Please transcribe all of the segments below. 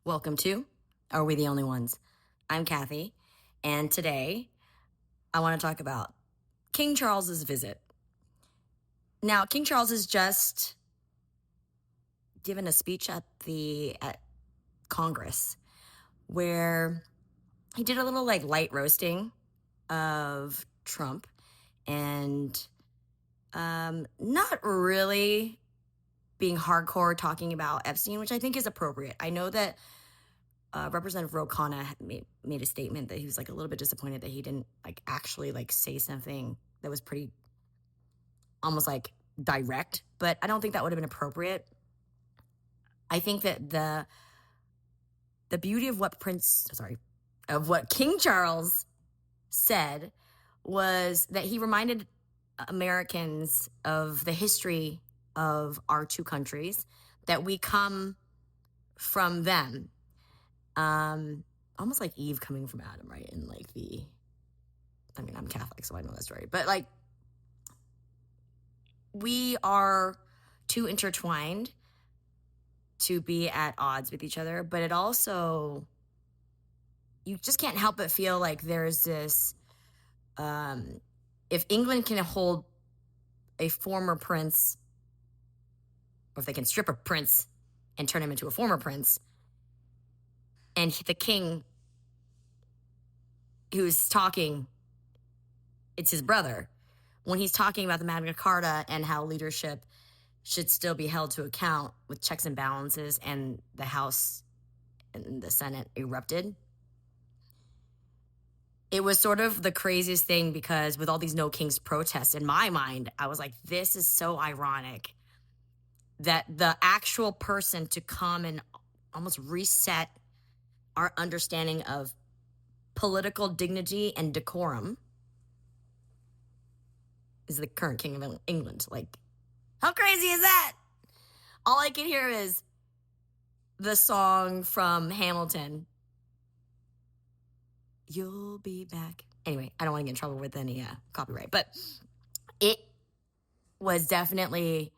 Welcome to Are We the Only Ones? I'm Kathy, and today I want to talk about King Charles's visit. Now, King Charles has just given a speech at Congress where he did a little light roasting of Trump and not really being hardcore talking about Epstein, which I think is appropriate. I know that Representative Ro Khanna made a statement that he was a little bit disappointed that he didn't actually say something that was pretty almost direct, but I don't think that would have been appropriate. I think that the beauty of what King Charles said was that he reminded Americans of the history of our two countries, that we come from them. Almost like Eve coming from Adam, right? And I'm Catholic, so I know that story. But we are too intertwined to be at odds with each other. But it also, you just can't help but feel like there's this, if England can hold a former prince, or if they can strip a prince and turn him into a former prince, and the king who's talking, it's his brother, when he's talking about the Magna Carta and how leadership should still be held to account with checks and balances, and the House and the Senate erupted. It was sort of the craziest thing, because with all these No Kings protests, in my mind, I was like, this is so ironic that the actual person to come and almost reset our understanding of political dignity and decorum is the current king of England. How crazy is that? All I can hear is the song from Hamilton, "You'll Be Back." Anyway, I don't want to get in trouble with any copyright, but it was definitely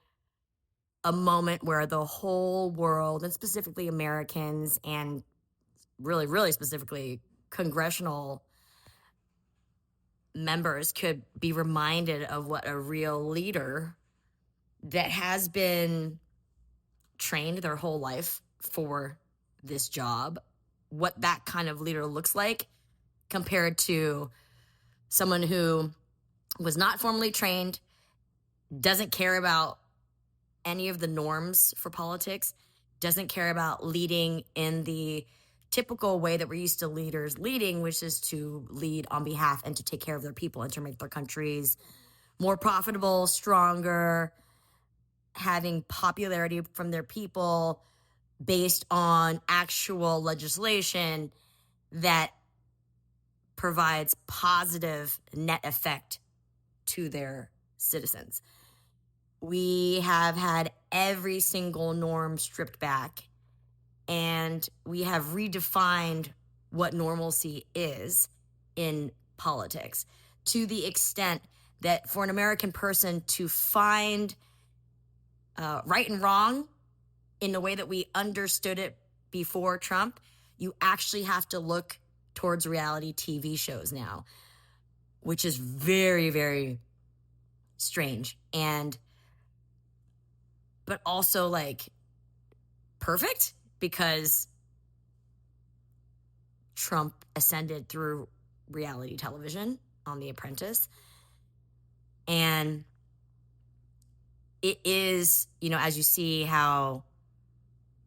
a moment where the whole world, and specifically Americans, and really, really specifically congressional members, could be reminded of what a real leader that has been trained their whole life for this job, what that kind of leader looks like, compared to someone who was not formally trained, doesn't care about any of the norms for politics, doesn't care about leading in the typical way that we're used to leaders leading, which is to lead on behalf and to take care of their people and to make their countries more profitable, stronger, having popularity from their people based on actual legislation that provides positive net effect to their citizens. We have had every single norm stripped back, and we have redefined what normalcy is in politics, to the extent that for an American person to find right and wrong in the way that we understood it before Trump, you actually have to look towards reality TV shows now, which is very, very strange, but also perfect, because Trump ascended through reality television on The Apprentice. And it is, as you see how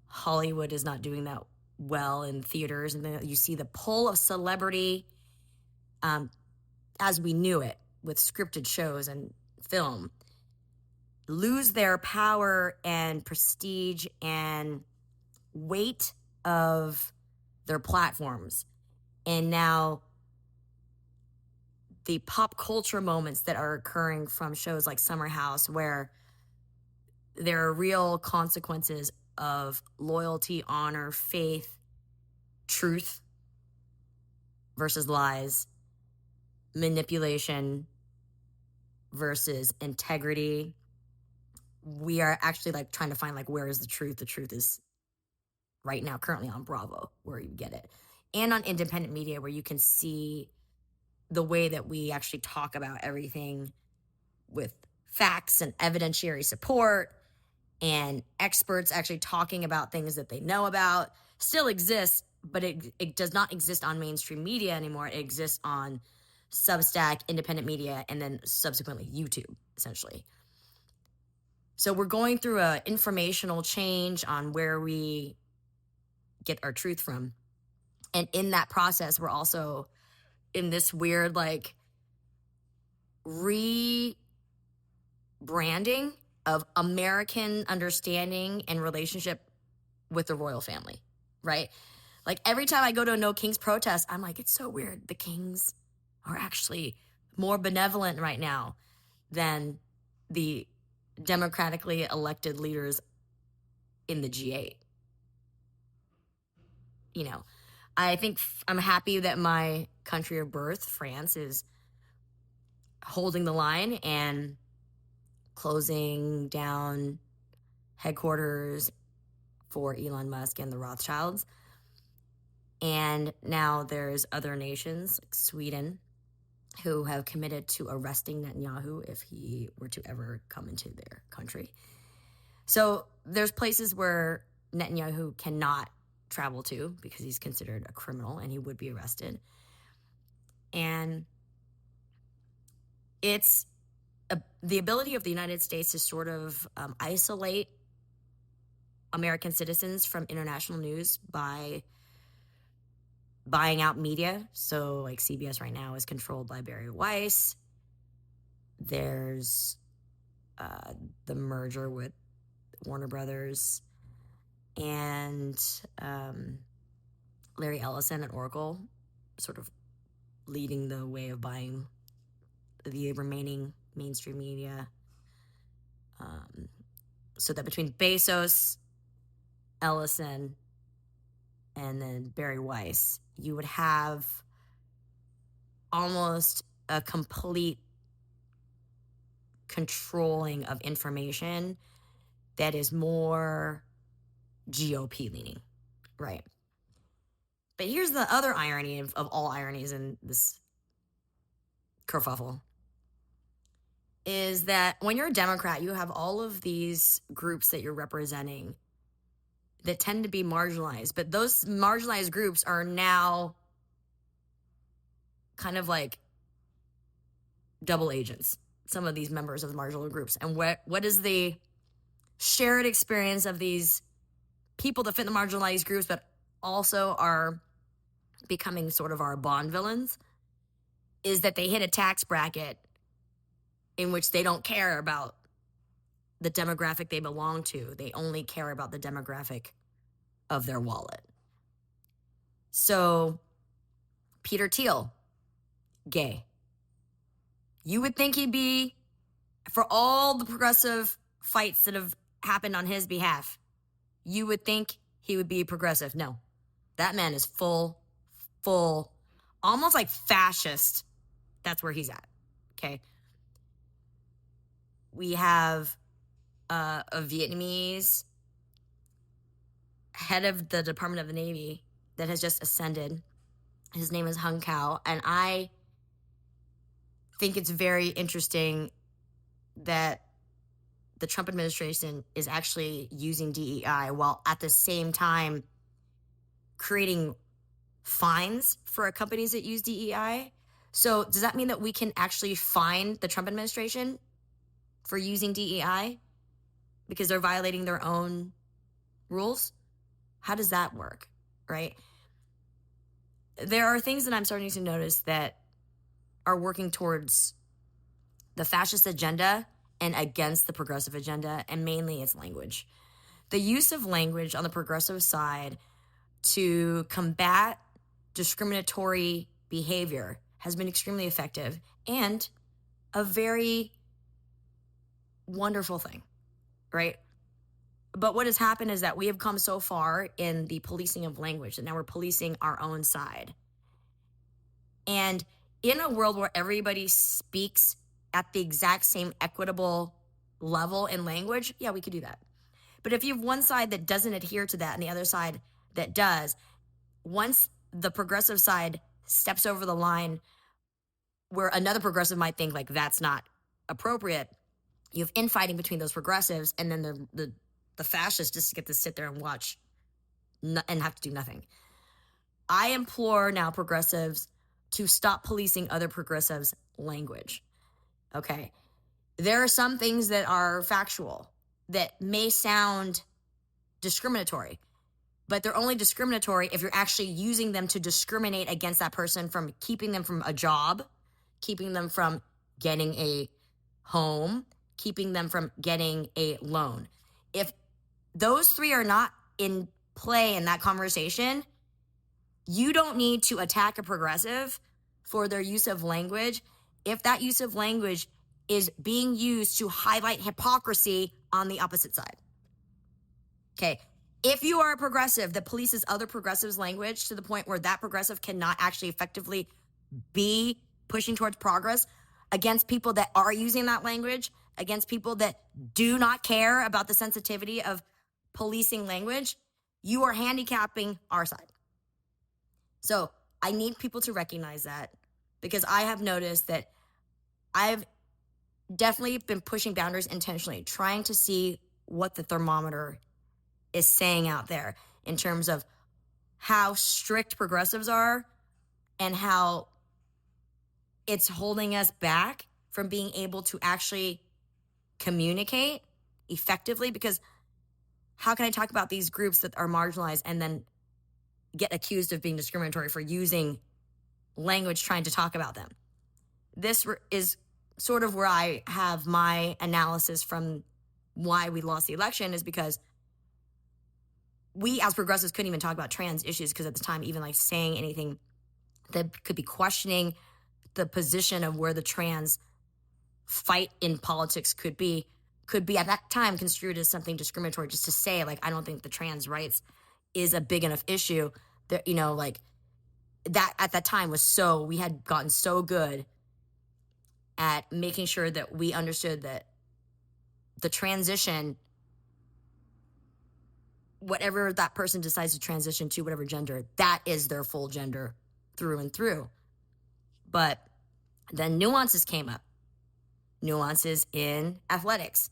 Hollywood is not doing that well in theaters, and then you see the pull of celebrity as we knew it with scripted shows and film lose their power and prestige and weight of their platforms. And now the pop culture moments that are occurring from shows like Summer House, where there are real consequences of loyalty, honor, faith, truth versus lies, manipulation versus integrity. We are actually trying to find where is the truth. The truth is right now, currently on Bravo, where you get it, and on independent media, where you can see the way that we actually talk about everything with facts and evidentiary support and experts actually talking about things that they know about still exists, but it does not exist on mainstream media anymore. It exists on Substack, independent media, and then subsequently YouTube, essentially. So we're going through an informational change on where we get our truth from. And in that process, we're also in this weird, like, rebranding of American understanding and relationship with the royal family, right? Like, every time I go to a No Kings protest, I'm like, it's so weird. The Kings are actually more benevolent right now than the democratically elected leaders in the G8. You know, I think I'm happy that my country of birth, France, is holding the line and closing down headquarters for Elon Musk and the Rothschilds. And now there's other nations, like Sweden, who have committed to arresting Netanyahu if he were to ever come into their country. So there's places where Netanyahu cannot travel to because he's considered a criminal and he would be arrested. And it's the ability of the United States to sort of isolate American citizens from international news by buying out media. So like CBS right now is controlled by Barry Weiss. There's the merger with Warner Brothers and Larry Ellison at Oracle sort of leading the way of buying the remaining mainstream media. So that between Bezos, Ellison, and then Barry Weiss, you would have almost a complete controlling of information that is more GOP leaning, right? But here's the other irony of all ironies in this kerfuffle, is that when you're a Democrat, you have all of these groups that you're representing that tend to be marginalized. But those marginalized groups are now kind of like double agents, some of these members of the marginal groups. And what is the shared experience of these people that fit in the marginalized groups but also are becoming sort of our Bond villains? Is that they hit a tax bracket in which they don't care about the demographic they belong to. They only care about the demographic of their wallet. So Peter Thiel, gay. You would think he'd be, for all the progressive fights that have happened on his behalf, you would think he would be progressive. No, that man is full, almost like fascist. That's where he's at, okay? We have a Vietnamese head of the Department of the Navy that has just ascended. His name is Hung Cao, and I think it's very interesting that the Trump administration is actually using DEI while at the same time creating fines for companies that use DEI. So does that mean that we can actually fine the Trump administration for using DEI because they're violating their own rules? How does that work, right? There are things that I'm starting to notice that are working towards the fascist agenda and against the progressive agenda, and mainly it's language. The use of language on the progressive side to combat discriminatory behavior has been extremely effective and a very wonderful thing, right? But what has happened is that we have come so far in the policing of language that now we're policing our own side. And in a world where everybody speaks at the exact same equitable level in language, yeah, we could do that. But if you have one side that doesn't adhere to that and the other side that does. Once the progressive side steps over the line where another progressive might think like that's not appropriate, you have infighting between those progressives, and then the fascists just get to sit there and watch and have to do nothing. I implore now progressives to stop policing other progressives' language. Okay. There are some things that are factual that may sound discriminatory, but they're only discriminatory if you're actually using them to discriminate against that person, from keeping them from a job, keeping them from getting a home, keeping them from getting a loan. If those three are not in play in that conversation, you don't need to attack a progressive for their use of language if that use of language is being used to highlight hypocrisy on the opposite side. Okay. If you are a progressive that polices other progressives' language to the point where that progressive cannot actually effectively be pushing towards progress against people that are using that language, against people that do not care about the sensitivity of policing language, you are handicapping our side. So I need people to recognize that, because I have noticed that I've definitely been pushing boundaries intentionally, trying to see what the thermometer is saying out there in terms of how strict progressives are and how it's holding us back from being able to actually communicate effectively. Because how can I talk about these groups that are marginalized and then get accused of being discriminatory for using language trying to talk about them? This is sort of where I have my analysis from why we lost the election, is because we as progressives couldn't even talk about trans issues, because at the time, even like saying anything that could be questioning the position of where the trans fight in politics could be at that time construed as something discriminatory, just to say like, I don't think the trans rights is a big enough issue that, you know, like that at that time was so, we had gotten so good at making sure that we understood that the transition, whatever that person decides to transition to, whatever gender, that is their full gender through and through. But then nuances came up. Nuances in athletics.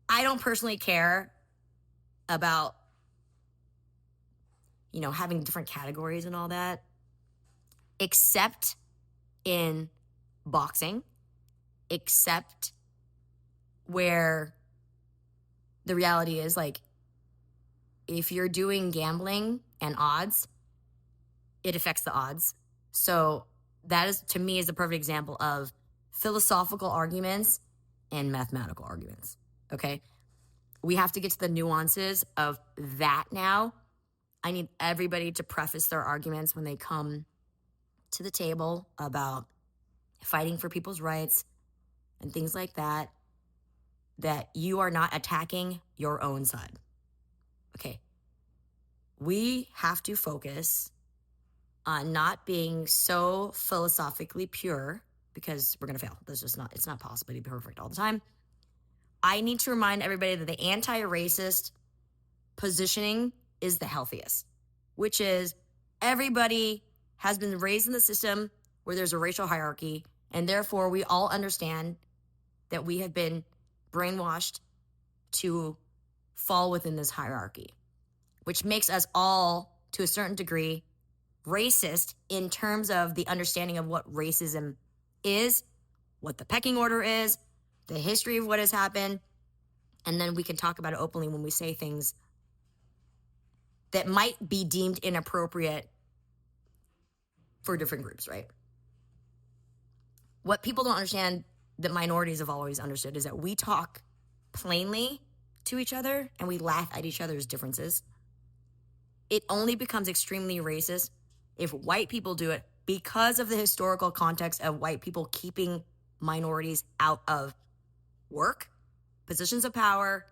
I don't personally care about, you know, having different categories and all that, except in boxing, except where the reality is, like, if you're doing gambling and odds, it affects the odds. So that is, to me, is the perfect example of philosophical arguments and mathematical arguments. Okay. We have to get to the nuances of that now. I need everybody to preface their arguments when they come to the table about fighting for people's rights and things like that, that you are not attacking your own side. Okay. We have to focus on not being so philosophically pure, because we're going to fail. It's not possible to be perfect all the time. I need to remind everybody that the anti-racist positioning is the healthiest, which is everybody has been raised in the system where there's a racial hierarchy, and therefore we all understand that we have been brainwashed to fall within this hierarchy, which makes us all, to a certain degree, racist in terms of the understanding of what racism is, what the pecking order is, the history of what has happened, and then we can talk about it openly when we say things that might be deemed inappropriate for different groups, right? What people don't understand, that minorities have always understood, is that we talk plainly to each other and we laugh at each other's differences. It only becomes extremely racist if white people do it, because of the historical context of white people keeping minorities out of work, positions of power,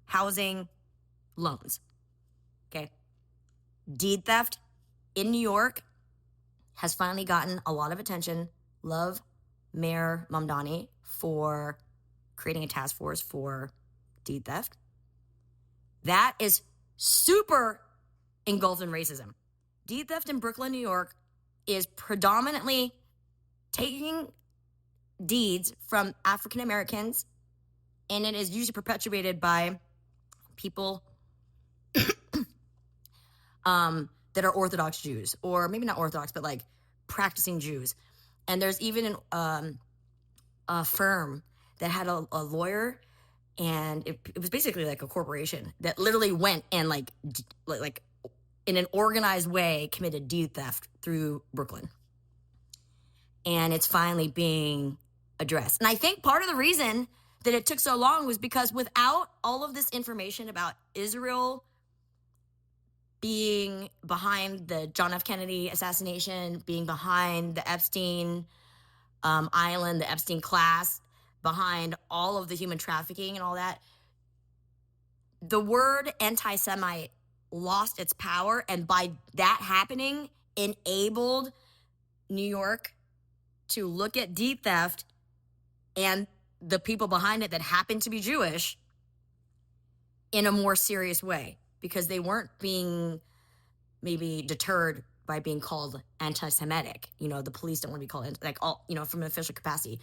housing, loans. Okay. Deed theft in New York has finally gotten a lot of attention. Love Mayor Mamdani for creating a task force for deed theft. That is super engulfed in racism. Deed theft in Brooklyn, New York is predominantly taking deeds from African Americans, and it is usually perpetuated by people that are Orthodox Jews, or maybe not Orthodox, but like practicing Jews. And there's even a firm that had a lawyer, and it was basically like a corporation that literally went and like in an organized way committed deed theft through Brooklyn. And it's finally being addressed. And I think part of the reason that it took so long was because without all of this information about Israel being behind the John F. Kennedy assassination, being behind the Epstein island, the Epstein class, behind all of the human trafficking and all that, the word anti-Semite lost its power. And by that happening, enabled New York to look at deed theft and the people behind it that happened to be Jewish in a more serious way, because they weren't being maybe deterred by being called anti-Semitic. You know, the police don't want to be called, like, all, you know, from an official capacity.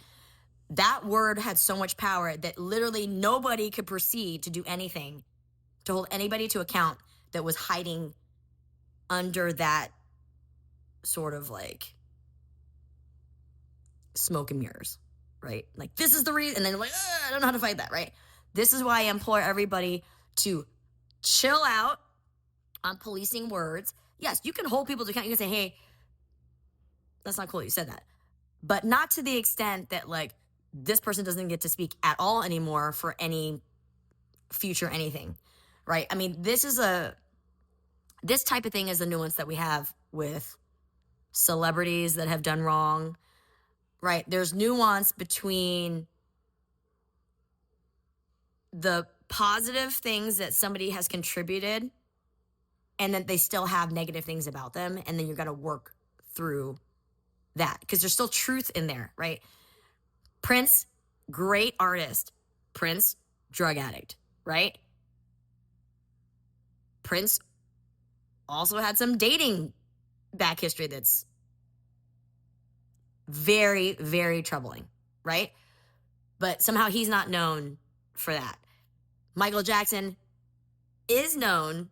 That word had so much power that literally nobody could proceed to do anything to hold anybody to account that was hiding under that sort of like smoke and mirrors, right? Like, this is the reason. And then like, I don't know how to fight that, right? This is why I implore everybody to chill out on policing words. Yes, you can hold people to account. You can say, hey, that's not cool you said that. But not to the extent that like this person doesn't get to speak at all anymore for any future anything, right? I mean, this type of thing is the nuance that we have with celebrities that have done wrong, right? There's nuance between the positive things that somebody has contributed and that they still have negative things about them. And then you got to work through that because there's still truth in there, right? Prince, great artist. Prince, drug addict, right? Prince also had some dating back history that's very, very troubling, right? But somehow he's not known for that. Michael Jackson is known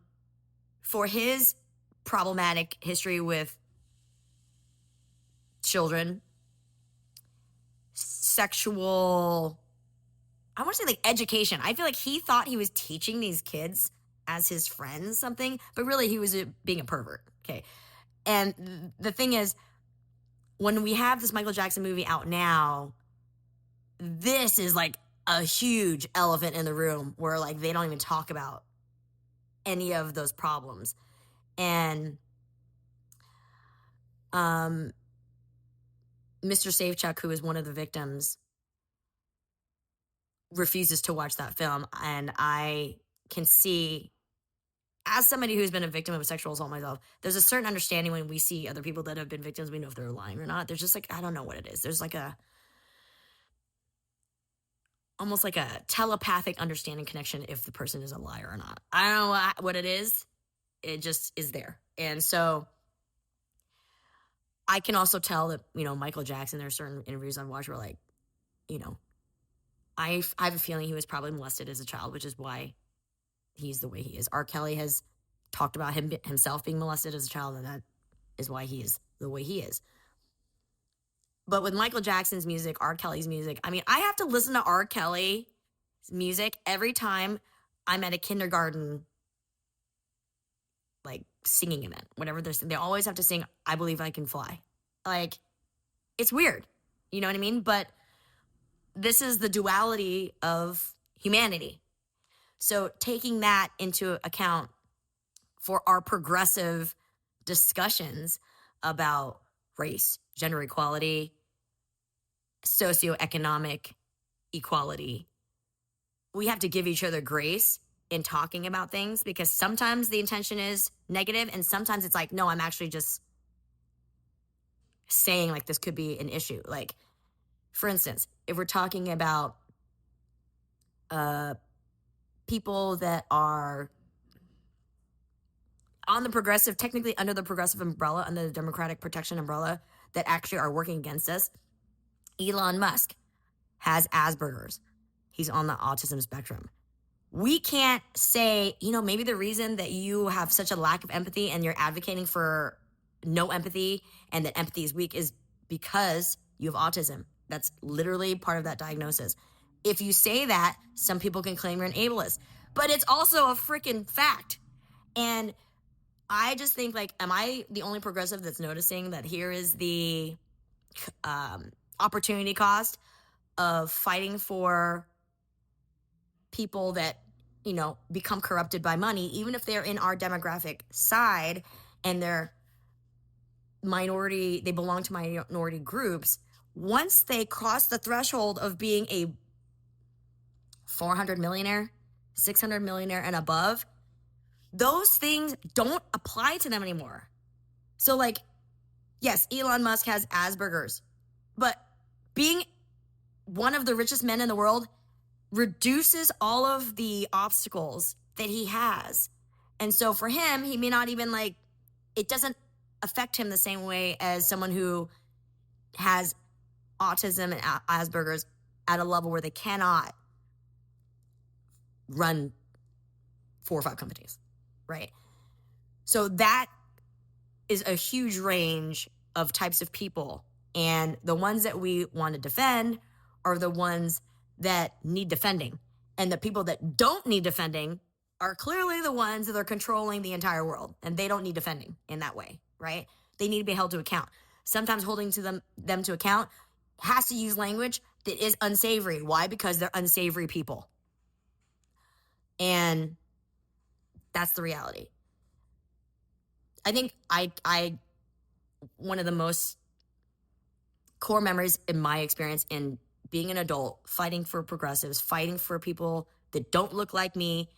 for his problematic history with children, sexual, I want to say like education. I feel like he thought he was teaching these kids as his friends something, but really he was being a pervert. Okay. And the thing is, when we have this Michael Jackson movie out now, this is like a huge elephant in the room where like they don't even talk about any of those problems. And Mr. Safechuck, who is one of the victims, refuses to watch that film. And I can see, as somebody who's been a victim of sexual assault myself, there's a certain understanding when we see other people that have been victims. We know if they're lying or not. There's just like, I don't know what it is. There's like almost like a telepathic understanding connection if the person is a liar or not. I don't know what it is. It just is there. And so I can also tell that, you know, Michael Jackson, there's certain interviews I've watched where like, you know, I have a feeling he was probably molested as a child, which is why he's the way he is. R. Kelly has talked about himself being molested as a child, and that is why he is the way he is. But with Michael Jackson's music, R. Kelly's music, I mean, I have to listen to R. Kelly's music every time I'm at a kindergarten, like, singing event, whatever they always have to sing, I Believe I Can Fly. Like, it's weird. You know what I mean? But this is the duality of humanity. So taking that into account for our progressive discussions about race, gender equality, socioeconomic equality, we have to give each other grace in talking about things, because sometimes the intention is negative and sometimes it's like, no, I'm actually just saying like this could be an issue. Like, for instance, if we're talking about people that are on the progressive, technically under the progressive umbrella, under the Democratic protection umbrella, that actually are working against us. Elon Musk has Asperger's. He's on the autism spectrum. We can't say, maybe the reason that you have such a lack of empathy and you're advocating for no empathy and that empathy is weak is because you have autism. That's literally part of that diagnosis. If you say that, some people can claim you're an ableist, but it's also a freaking fact. And I just think, like, am I the only progressive that's noticing that here is the opportunity cost of fighting for people that, become corrupted by money, even if they're in our demographic side and they're minority, they belong to minority groups. Once they cross the threshold of being a 400 millionaire, 600 millionaire and above, those things don't apply to them anymore. So, like, yes, Elon Musk has Asperger's, but being one of the richest men in the world reduces all of the obstacles that he has. And so for him, he may not even, like, it doesn't affect him the same way as someone who has autism and Asperger's at a level where they cannot run 4 or 5 companies, right? So that is a huge range of types of people. And the ones that we want to defend are the ones that need defending. And the people that don't need defending are clearly the ones that are controlling the entire world. And they don't need defending in that way, right? They need to be held to account. Sometimes holding to them to account has to use language that is unsavory. Why? Because they're unsavory people. And that's the reality. I think I one of the most core memories in my experience in being an adult, fighting for progressives, fighting for people that don't look like me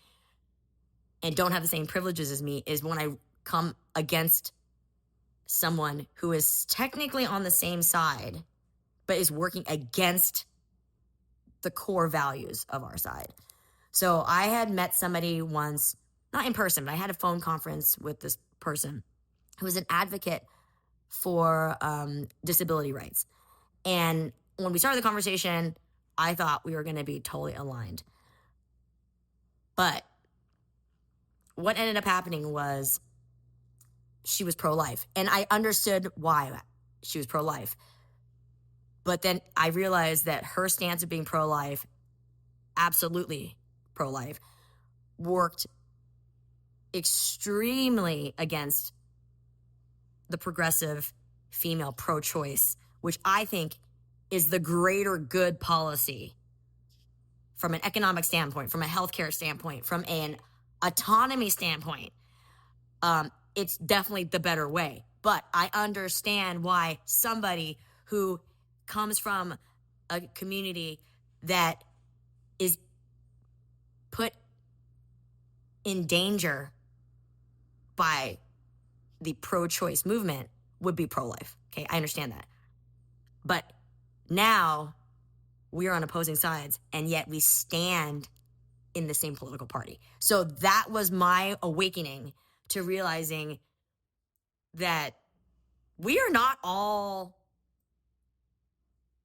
and don't have the same privileges as me, is when I come against someone who is technically on the same side, but is working against the core values of our side. So I had met somebody once, not in person, but I had a phone conference with this person who was an advocate for disability rights. And when we started the conversation, I thought we were going to be totally aligned. But what ended up happening was she was pro-life. And I understood why she was pro-life. But then I realized that her stance of being pro-life, absolutely pro-life, worked extremely against the progressive female pro-choice, which I think is the greater good policy from an economic standpoint, from a healthcare standpoint, from an autonomy standpoint. It's definitely the better way. But I understand why somebody who comes from a community that is put in danger by the pro-choice movement would be pro-life. Okay, I understand that. But now we are on opposing sides, and yet we stand in the same political party. So that was my awakening to realizing that we are not all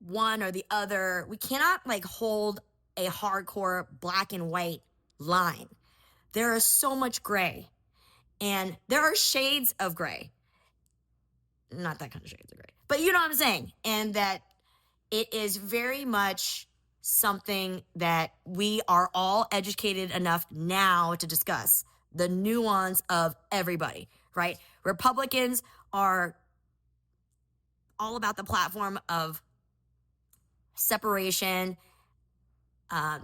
one or the other. We cannot, like, hold a hardcore black and white line. There is so much gray, and there are shades of gray. Not that kind of shades of gray, but you know what I'm saying? And that it is very much something that we are all educated enough now to discuss the nuance of everybody, right? Republicans are all about the platform of separation.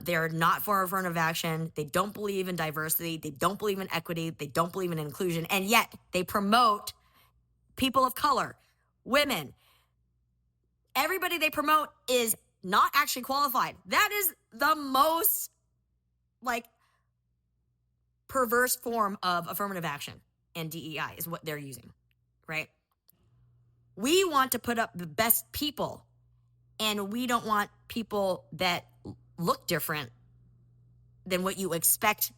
They're not for affirmative action. They don't believe in diversity. They don't believe in equity. They don't believe in inclusion. And yet they promote people of color, women. Everybody they promote is not actually qualified. That is the most, like, perverse form of affirmative action, and DEI is what they're using, right? We want to put up the best people, and we don't want people that look different than what you expect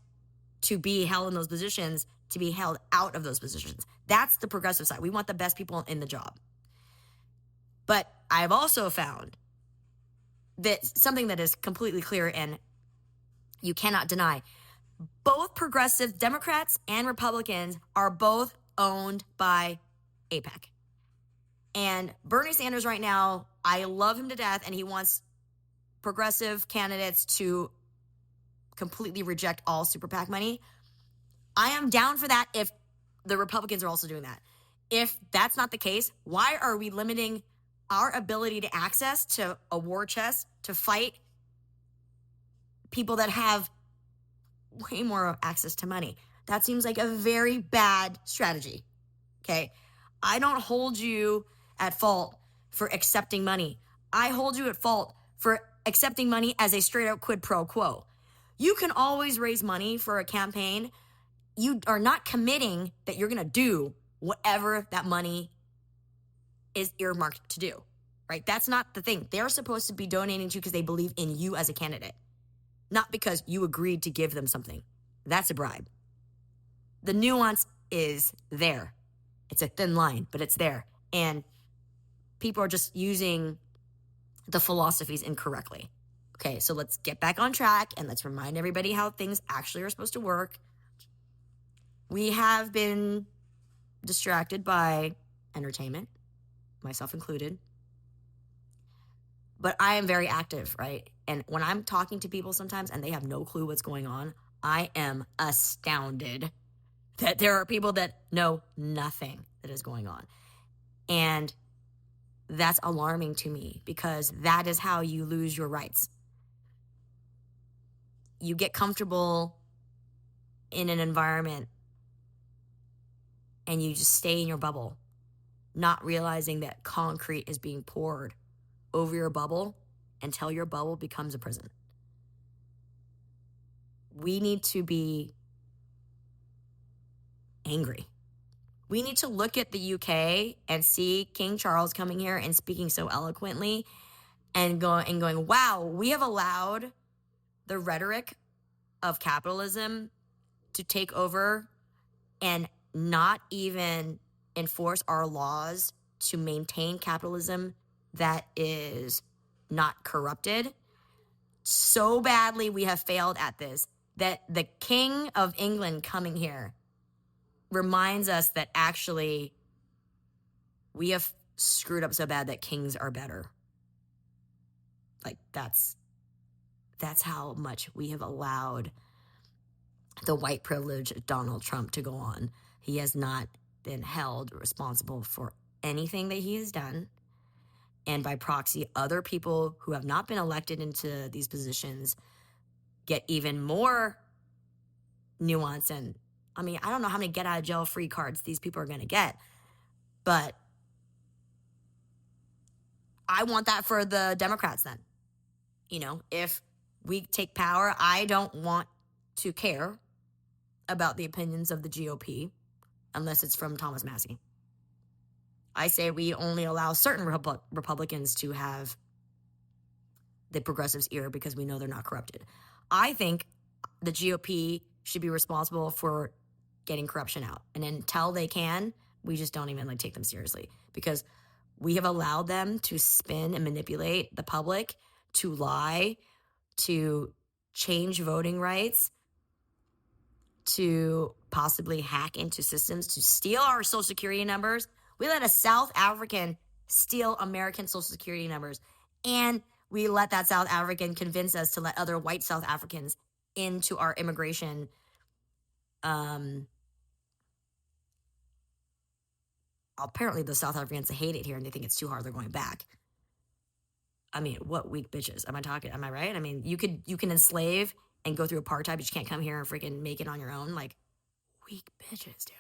to be held in those positions to be held out of those positions. That's the progressive side. We want the best people in the job. But I've also found that something that is completely clear and you cannot deny, both progressive Democrats and Republicans are both owned by APEC. And Bernie Sanders right now, I love him to death, and he wants progressive candidates to completely reject all super PAC money. I am down for that if the Republicans are also doing that. If that's not the case, why are we limiting our ability to access to a war chest to fight people that have way more access to money? That seems like a very bad strategy. Okay. I don't hold you at fault for accepting money. I hold you at fault for accepting money as a straight up quid pro quo. You can always raise money for a campaign. You are not committing that you're going to do whatever that money is earmarked to do, right? That's not the thing. They're supposed to be donating to you because they believe in you as a candidate, not because you agreed to give them something. That's a bribe. The nuance is there. It's a thin line, but it's there. And people are just using the philosophies incorrectly. Okay, so let's get back on track and let's remind everybody how things actually are supposed to work. We have been distracted by entertainment, myself included. But I am very active, right? And when I'm talking to people sometimes and they have no clue what's going on, I am astounded that there are people that know nothing that is going on. And that's alarming to me because that is how you lose your rights. You get comfortable in an environment and you just stay in your bubble, not realizing that concrete is being poured over your bubble until your bubble becomes a prison. We need to be angry. We need to look at the UK and see King Charles coming here and speaking so eloquently and going, wow, we have allowed the rhetoric of capitalism to take over and not even enforce our laws to maintain capitalism that is not corrupted. So badly we have failed at this that the King of England coming here reminds us that actually we have screwed up so bad that kings are better. Like that's how much we have allowed the white privilege of Donald Trump to go on. He has not been held responsible for anything that he has done. And by proxy, other people who have not been elected into these positions get even more nuance. And I mean, I don't know how many get out of jail free cards these people are going to get, but I want that for the Democrats then. You know, if we take power, I don't want to care about the opinions of the GOP unless it's from Thomas Massie. I say we only allow certain Republicans to have the progressives' ear because we know they're not corrupted. I think the GOP should be responsible for getting corruption out. And until they can, we just don't even take them seriously because we have allowed them to spin and manipulate the public, to lie, to change voting rights, to possibly hack into systems, to steal our social security numbers. We let a South African steal American social security numbers, and we let that South African convince us to let other white South Africans into our immigration apparently the South Africans hate it here and they think it's too hard, they're going back. I mean, what weak bitches? Am I right? I mean, you can enslave and go through apartheid, but you can't come here and freaking make it on your own. Like, weak bitches, dude.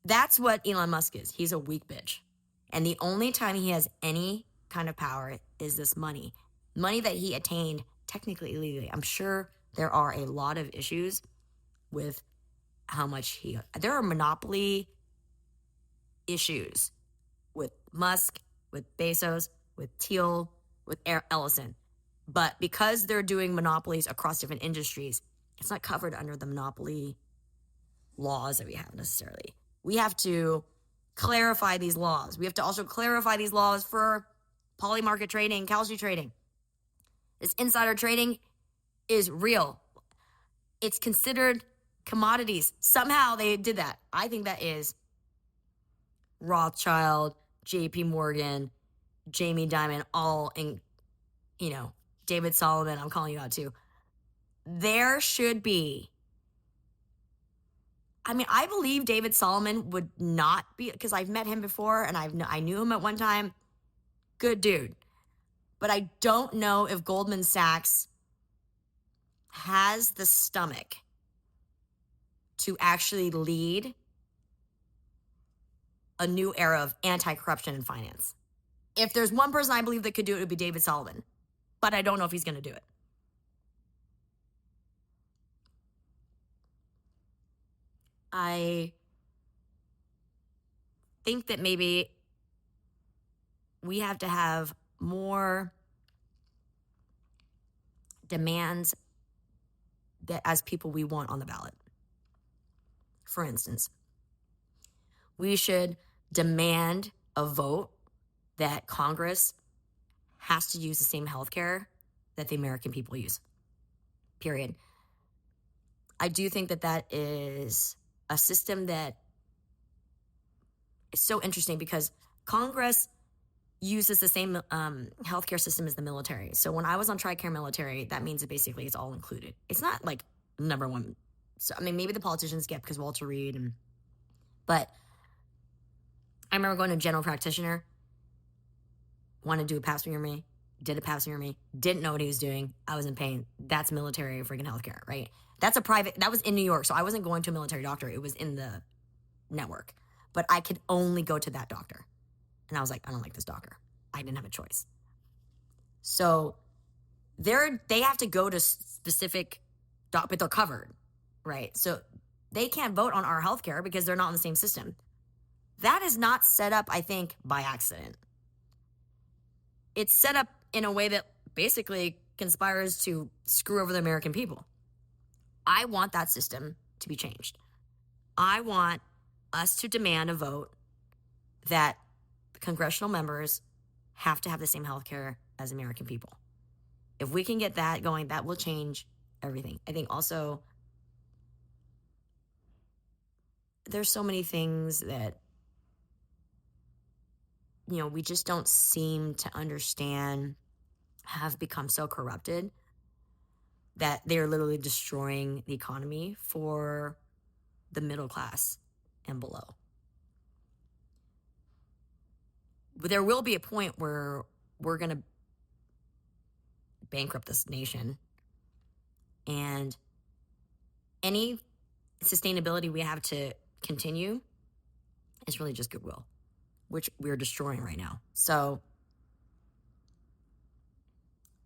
That's what Elon Musk is. He's a weak bitch. And the only time he has any kind of power is this money that he attained technically illegally. I'm sure there are a lot of issues with how much there are monopoly issues with Musk, with Bezos, with Thiel, with Ellison. But because they're doing monopolies across different industries, it's not covered under the monopoly laws that we have necessarily. We have to clarify these laws. We have to also clarify these laws for poly market trading, Kalshi trading. This insider trading is real. It's considered commodities. Somehow they did that. I think that is Rothschild, JP Morgan, Jamie Dimon, all in, David Solomon, I'm calling you out too. There should be, I believe David Solomon would not be, because I've met him before and I knew him at one time. Good dude. But I don't know if Goldman Sachs has the stomach to actually lead a new era of anti-corruption in finance. If there's one person I believe that could do it, it would be David Solomon. But I don't know if he's going to do it. I think that maybe we have to have more demands that as people we want on the ballot. For instance, we should demand a vote that Congress has to use the same healthcare that the American people use. Period. I do think that that is a system that is so interesting because Congress uses the same healthcare system as the military. So when I was on TRICARE military, that means that basically it's all included. It's not like number one. So maybe the politicians get because Walter Reed, but I remember going to a general practitioner, wanted to do a pap smear me, did a pap smear me, didn't know what he was doing. I was in pain. That's military freaking healthcare, right? That's a private, that was in New York. So I wasn't going to a military doctor. It was in the network, but I could only go to that doctor. And I was like, I don't like this doctor. I didn't have a choice. So they have to go to specific but they're covered, right? So they can't vote on our healthcare because they're not in the same system. That is not set up, I think, by accident. It's set up in a way that basically conspires to screw over the American people. I want that system to be changed. I want us to demand a vote that congressional members have to have the same health care as American people. If we can get that going, that will change everything. I think also there's so many things that, we just don't seem to understand have become so corrupted that they're literally destroying the economy for the middle class and below. But there will be a point where we're going to bankrupt this nation, and any sustainability we have to continue is really just goodwill, which we're destroying right now. So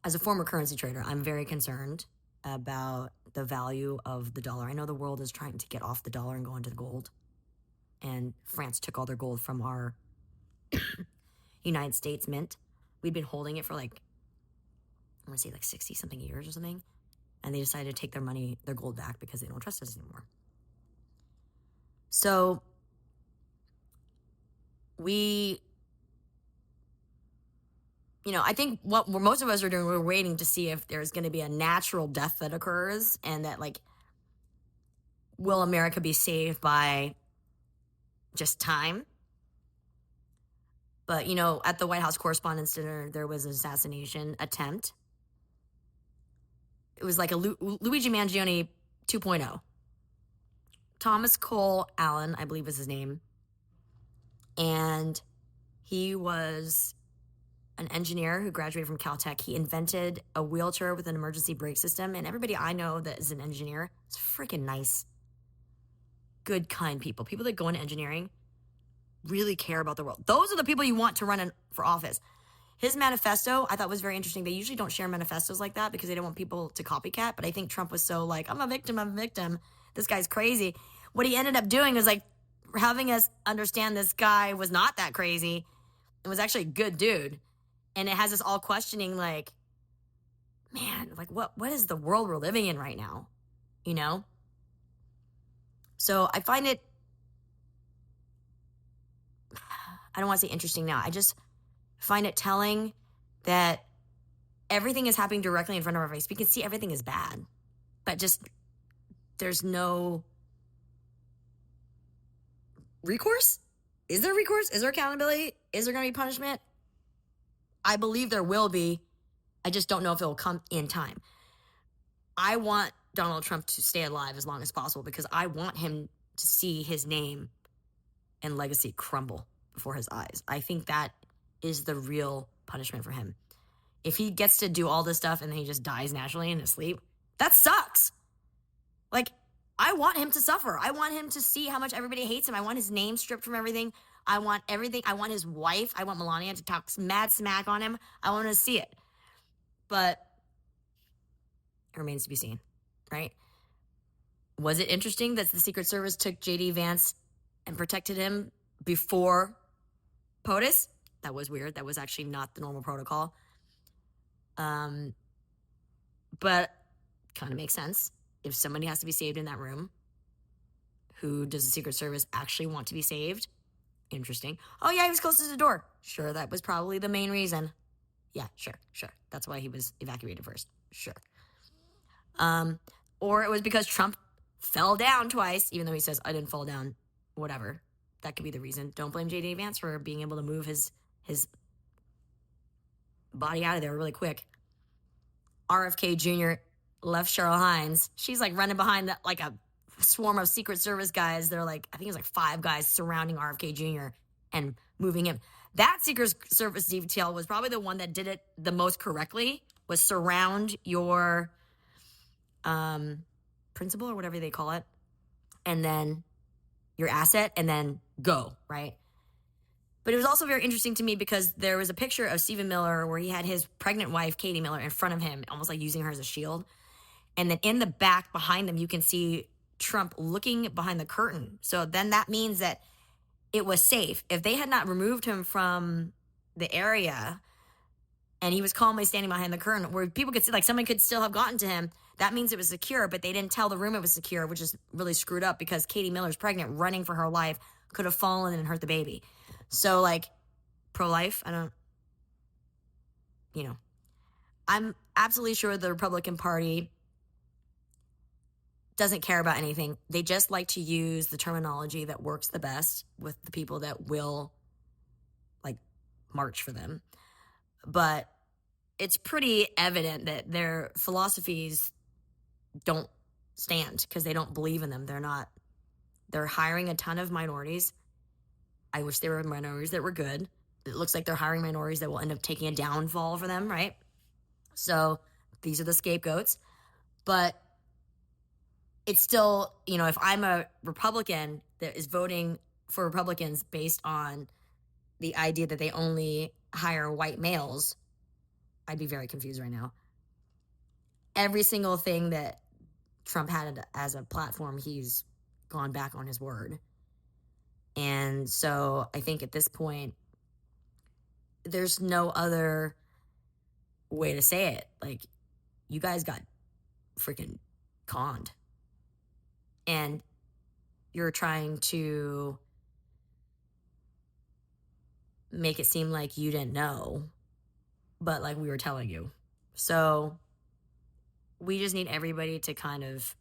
as a former currency trader, I'm very concerned about the value of the dollar. I know the world is trying to get off the dollar and go into the gold. And France took all their gold from our United States mint. We'd been holding it for I want to say 60 something years or something. And they decided to take their gold back because they don't trust us anymore. So I think what most of us are doing, we're waiting to see if there's going to be a natural death that occurs and that will America be saved by just time? But, at the White House Correspondents' Dinner, there was an assassination attempt. It was like a Luigi Mangione 2.0. Thomas Cole Allen, I believe was his name. And he was an engineer who graduated from Caltech. He invented a wheelchair with an emergency brake system. And everybody I know that is an engineer is freaking nice, good, kind people. People that go into engineering really care about the world. Those are the people you want to run for office. His manifesto, I thought was very interesting. They usually don't share manifestos like that because they don't want people to copycat. But I think Trump was so I'm a victim. This guy's crazy. What he ended up doing was having us understand this guy was not that crazy. It was actually a good dude. And it has us all questioning man, what is the world we're living in right now? So I find it, I don't want to say interesting now. I just find it telling that everything is happening directly in front of our face. We can see everything is bad, but just there's no recourse. Is there recourse? Is there accountability? Is there going to be punishment? I believe there will be. I just don't know if it will come in time. I want Donald Trump to stay alive as long as possible because I want him to see his name and legacy crumble before his eyes. I think that is the real punishment for him. If he gets to do all this stuff and then he just dies naturally in his sleep, that sucks. Like, I want him to suffer. I want him to see how much everybody hates him. I want his name stripped from everything. I want everything. I want his wife. I want Melania to talk mad smack on him. I want to see it. But it remains to be seen, right? Was it interesting that the Secret Service took J.D. Vance and protected him before POTUS? That was weird. That was actually not the normal protocol. But kind of makes sense. If somebody has to be saved in that room, who does the Secret Service actually want to be saved? Interesting. Oh, yeah, he was close to the door. Sure, that was probably the main reason. Yeah, sure. That's why he was evacuated first. Sure. Or it was because Trump fell down twice, even though he says, I didn't fall down. Whatever. That could be the reason. Don't blame J.D. Vance for being able to move his body out of there really quick. RFK Jr. left Cheryl Hines. She's like running behind like a swarm of Secret Service guys. They're like, I think it was like 5 guys surrounding RFK Jr. and moving him. That Secret Service detail was probably the one that did it the most correctly, was surround your principal or whatever they call it, and then your asset, and then go, right? But it was also very interesting to me because there was a picture of Stephen Miller where he had his pregnant wife, Katie Miller, in front of him, almost like using her as a shield. And then in the back behind them, you can see Trump looking behind the curtain. So then that means that it was safe. If they had not removed him from the area and he was calmly standing behind the curtain where people could see, like someone could still have gotten to him, that means it was secure, but they didn't tell the room it was secure, which is really screwed up because Katie Miller's pregnant, running for her life, could have fallen and hurt the baby. So, like, pro-life, I'm absolutely sure the Republican Party doesn't care about anything. They just like to use the terminology that works the best with the people that will, like, march for them. But it's pretty evident that their philosophies don't stand because they don't believe in them. They're hiring a ton of minorities. I wish they were minorities that were good. It looks like they're hiring minorities that will end up taking a downfall for them, right? So these are the scapegoats. But it's still, if I'm a Republican that is voting for Republicans based on the idea that they only hire white males, I'd be very confused right now. Every single thing that Trump had as a platform, he's gone back on his word. And so I think at this point, there's no other way to say it. Like, you guys got freaking conned. And you're trying to make it seem like you didn't know, but like we were telling you. So we just need everybody to kind of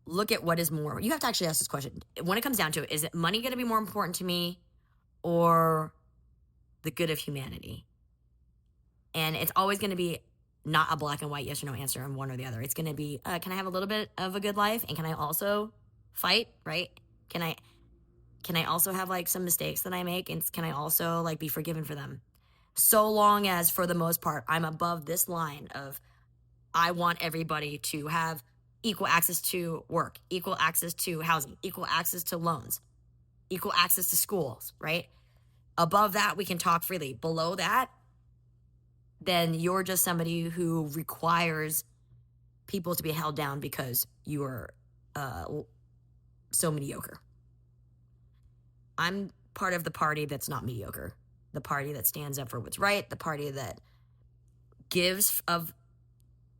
look at what is more. You have to actually ask this question. When it comes down to it, is it money going to be more important to me or the good of humanity? And it's always going to be not a black and white yes or no answer on one or the other. It's going to be, can I have a little bit of a good life? And can I also fight, right? Can I also have like some mistakes that I make? And can I also like be forgiven for them? So long as, for the most part, I'm above this line of I want everybody to have equal access to work, equal access to housing, equal access to loans, equal access to schools, right? Above that, we can talk freely. Below that, then you're just somebody who requires people to be held down because you are so mediocre. I'm part of the party that's not mediocre, the party that stands up for what's right, the party that gives of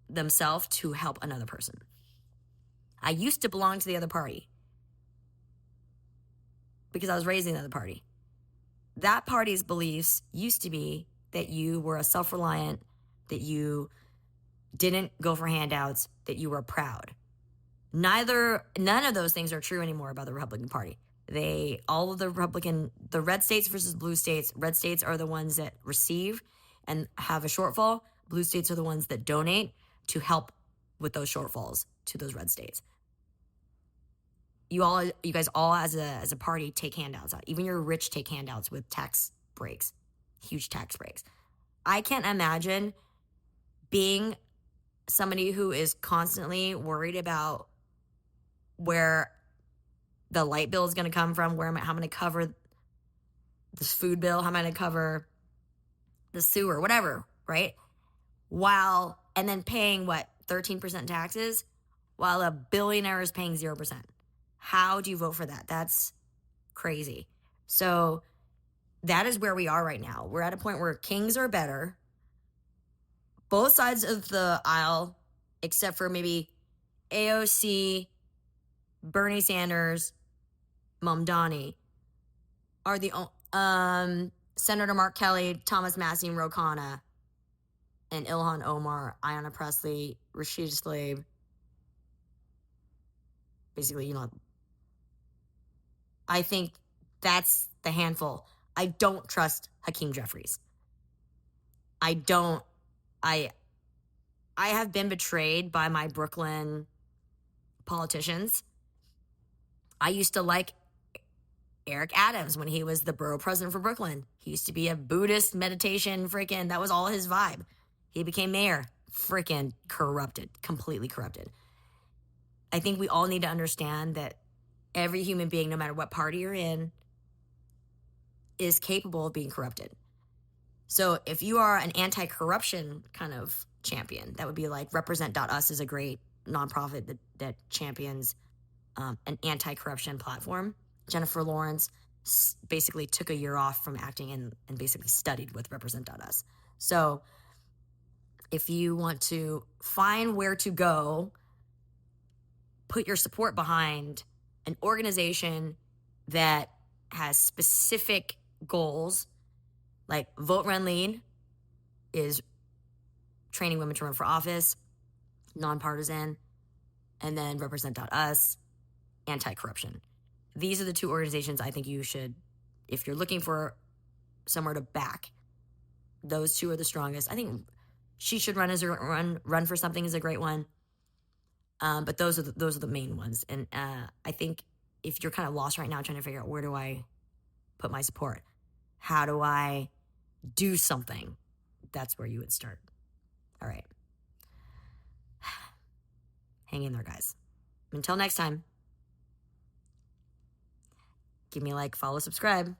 themselves to help another person. I used to belong to the other party because I was raised in the other party. That party's beliefs used to be that you were a self-reliant, that you didn't go for handouts, that you were proud. None of those things are true anymore about the Republican Party. The red states versus blue states, red states are the ones that receive and have a shortfall. Blue states are the ones that donate to help with those shortfalls to those red states. You guys all as a party take handouts out. Even your rich take handouts with tax breaks, huge tax breaks. I can't imagine being somebody who is constantly worried about where the light bill is going to come from, how am I going to cover this food bill, how am I going to cover the sewer, whatever, right? And then paying 13% taxes, while a billionaire is paying 0%. How do you vote for that? That's crazy. So that is where we are right now. We're at a point where kings are better. Both sides of the aisle, except for maybe AOC, Bernie Sanders, Mamdani, are the Senator Mark Kelly, Thomas Massie, Ro Khanna, and Ilhan Omar, Ayanna Pressley, Rashida Tlaib. Basically, I think that's the handful. I don't trust Hakeem Jeffries. I have been betrayed by my Brooklyn politicians. I used to like Eric Adams when he was the borough president for Brooklyn. He used to be a Buddhist meditation that was all his vibe. He became mayor, corrupted, completely corrupted. I think we all need to understand that every human being, no matter what party you're in, is capable of being corrupted. So if you are an anti-corruption kind of champion, that would be like Represent.us is a great nonprofit that champions an anti-corruption platform. Jennifer Lawrence basically took a year off from acting and basically studied with Represent.us. So if you want to find where to go, put your support behind an organization that has specific goals, like Vote, Run, Lead is training women to run for office, nonpartisan, and then Represent.us, anti-corruption. These are the two organizations I think you should, if you're looking for somewhere to back, those two are the strongest. I think She Should Run for Something is a great one. But those are the main ones. And I think if you're kind of lost right now trying to figure out where do I put my support, how do I do something, that's where you would start. All right. Hang in there, guys. Until next time, give me a like, follow, subscribe.